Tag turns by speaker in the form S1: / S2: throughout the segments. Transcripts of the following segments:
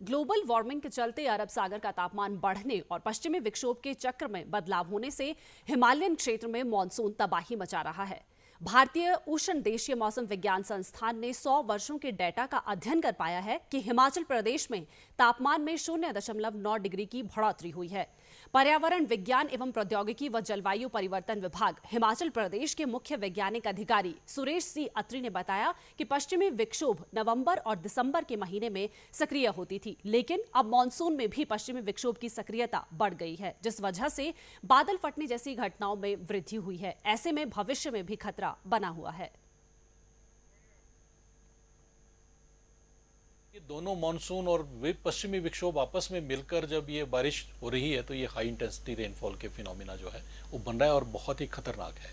S1: Global warming के चलते अरब सागर का तापमान बढ़ने और पश्चिमी विक्षोभ के चक्र में बदलाव होने से हिमालयन क्षेत्र में मानसून तबाही मचा रहा है। भारतीय उष्ण देशीय मौसम विज्ञान संस्थान ने 100 वर्षों के डेटा का अध्ययन कर पाया है कि हिमाचल प्रदेश में तापमान में 0.9 डिग्री की बढ़ोतरी हुई है। पर्यावरण विज्ञान एवं प्रौद्योगिकी व जलवायु परिवर्तन विभाग हिमाचल प्रदेश के मुख्य वैज्ञानिक अधिकारी सुरेश सी अत्री ने बताया कि पश्चिमी विक्षोभ नवंबर और दिसंबर के महीने में सक्रिय होती थी, लेकिन अब मानसून में भी पश्चिमी विक्षोभ की सक्रियता बढ़ गई है, जिस वजह से बादल फटने जैसी घटनाओं में वृद्धि हुई है। ऐसे में भविष्य में भी खतरा बना हुआ है।
S2: दोनों मानसून और पश्चिमी विक्षोभ आपस में मिलकर जब ये बारिश हो रही है तो ये हाई इंटेंसिटी रेनफॉल के फिनोमिना जो है वो बन रहा है और बहुत ही खतरनाक है।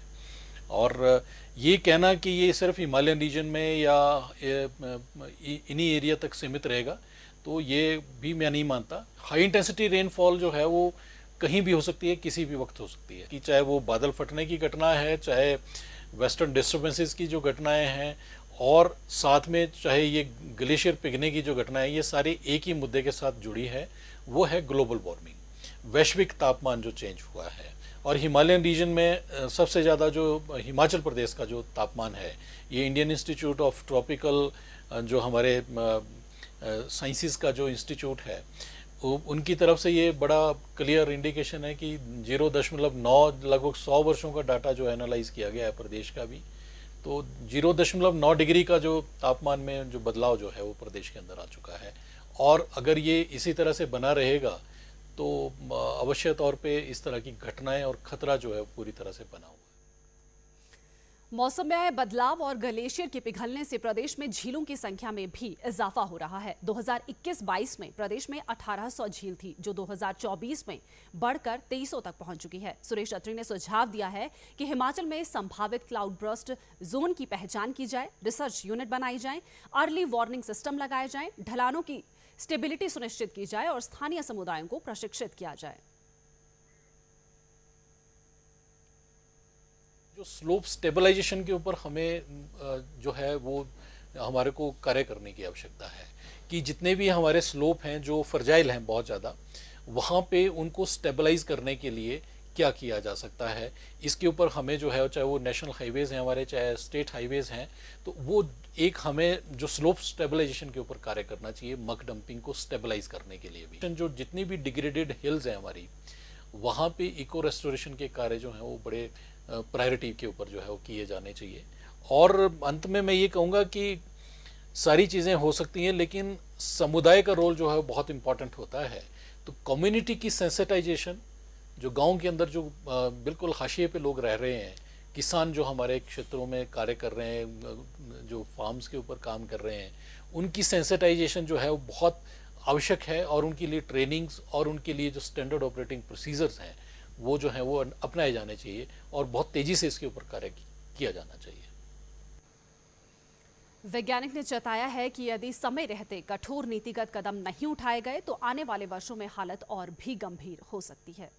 S2: और ये कहना कि ये सिर्फ हिमालयन रीजन में या इन्हीं एरिया तक सीमित रहेगा तो ये भी मैं नहीं मानता। हाई इंटेंसिटी रेनफॉल जो है वो कहीं भी हो सकती है, किसी भी वक्त हो सकती है, कि चाहे वो बादल फटने की घटना है, चाहे वेस्टर्न डिस्टर्बेंसेस की जो घटनाएं हैं, और साथ में चाहे ये ग्लेशियर पिघलने की जो घटना है, ये सारी एक ही मुद्दे के साथ जुड़ी है, वो है ग्लोबल वार्मिंग, वैश्विक तापमान जो चेंज हुआ है। और हिमालयन रीजन में सबसे ज़्यादा जो हिमाचल प्रदेश का जो तापमान है, ये इंडियन इंस्टीट्यूट ऑफ ट्रॉपिकल जो हमारे साइंसिस का जो इंस्टीट्यूट है उनकी तरफ से ये बड़ा क्लियर इंडिकेशन है कि 0.9 लगभग 100 वर्षों का डाटा जो एनालाइज किया गया है प्रदेश का भी, तो 0.9 डिग्री का जो तापमान में जो बदलाव जो है वो प्रदेश के अंदर आ चुका है। और अगर ये इसी तरह से बना रहेगा तो अवश्य तौर पे इस तरह की घटनाएं और खतरा जो है पूरी तरह से बना हुआ है।
S1: मौसम में आए बदलाव और ग्लेशियर के पिघलने से प्रदेश में झीलों की संख्या में भी इजाफा हो रहा है। 2021-22 में प्रदेश में 1800 झील थी, जो 2024 में बढ़कर 2300 तक पहुंच चुकी है। सुरेश अत्री ने सुझाव दिया है कि हिमाचल में संभावित क्लाउड बर्स्ट जोन की पहचान की जाए, रिसर्च यूनिट बनाई जाए, अर्ली वार्निंग सिस्टम लगाए जाए, ढलानों की स्टेबिलिटी सुनिश्चित की जाए और स्थानीय समुदायों को प्रशिक्षित किया जाए।
S2: जो स्लोप स्टेबलाइजेशन के ऊपर हमें जो है वो हमारे को कार्य करने की आवश्यकता है कि जितने भी हमारे स्लोप हैं जो फर्जाइल हैं बहुत ज़्यादा, वहाँ पे उनको स्टेबलाइज करने के लिए क्या किया जा सकता है, इसके ऊपर हमें जो है, चाहे वो नेशनल हाईवेज़ हैं हमारे, चाहे स्टेट हाईवेज़ हैं, तो वो एक हमें जो स्लोप स्टेबलाइजेशन के ऊपर कार्य करना चाहिए, मक डंपिंग को स्टेबलाइज करने के लिए भी। जो जितनी भी डिग्रेडेड हिल्स हैं हमारी, वहाँ पे इको रेस्टोरेशन के कार्य जो हैं वो बड़े प्रायोरिटी के ऊपर जो है वो किए जाने चाहिए। और अंत में मैं ये कहूँगा कि सारी चीज़ें हो सकती हैं, लेकिन समुदाय का रोल जो है बहुत इम्पॉर्टेंट होता है। तो कम्युनिटी की सेंसिटाइजेशन, जो गांव के अंदर जो बिल्कुल हाशिए पे लोग रह रहे हैं, किसान जो हमारे क्षेत्रों में कार्य कर रहे हैं, जो फार्म्स के ऊपर काम कर रहे हैं, उनकी सेंसिटाइजेशन जो है वो बहुत आवश्यक है। और उनके लिए ट्रेनिंग्स और उनके लिए जो स्टैंडर्ड ऑपरेटिंग प्रोसीजर्स हैं वो जो है वो अपनाए जाने चाहिए और बहुत तेजी से इसके ऊपर कार्य किया जाना चाहिए।
S1: वैज्ञानिक ने जताया है कि यदि समय रहते कठोर नीतिगत कदम नहीं उठाए गए तो आने वाले वर्षों में हालत और भी गंभीर हो सकती है।